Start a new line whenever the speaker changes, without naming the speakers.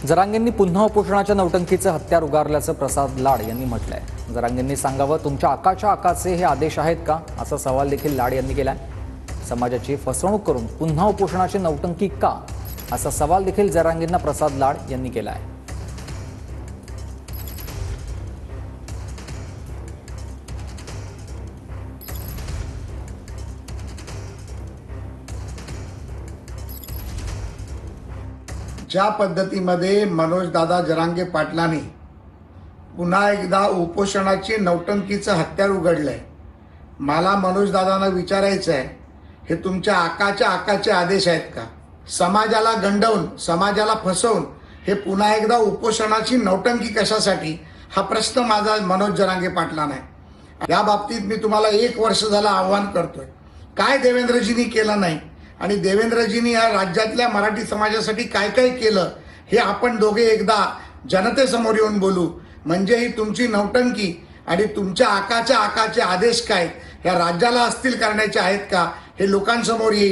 जरांगेंनी पुन्हा उपोषणाच्या नौटंकीचं हत्यार उगारल्याचं प्रसाद लाड यांनी म्हटलंय। जरांगेंनी सांगावं, तुमच्या आकाचे हे आदेश आहेत का, असा सवाल देखील लाड यांनी केलाय। समाजाची फसवणूक करून पुन्हा उपोषणाची नौटंकी का, असा सवाल देखील जरांगेंना प्रसाद लाड यांनी केलाय।
ज्या पद्धतीमध्ये मनोजदादा जरांगे पाटलांनी पुन्हा एकदा उपोषणाची नौटंकीचं हत्यार उघडलंय, मला मनोजदादांना विचारायचं आहे, हे तुमच्या आकाचे आदेश आहेत का? समाजाला गंडवून, समाजाला फसवून हे पुन्हा एकदा उपोषणाची नौटंकी कशासाठी, हा प्रश्न माझा मनोज जरांगे पाटलांना आहे। या बाबतीत मी तुम्हाला 1 वर्ष झालं आव्हान करतोय, काय देवेंद्रजींनी केलं नाही आणि देवेंद्रजींनी या राज्यातल्या मराठी समाजासाठी काय काय केलं हे आपण दोघे एकदा जनतेसमोर येऊन बोलू, म्हणजे ही तुमची नौटंकी आणि तुमच्या आकाचे आदेश काय या राज्याला अस्थिर करण्याचे आहेत का हे लोकांसमोर येईल।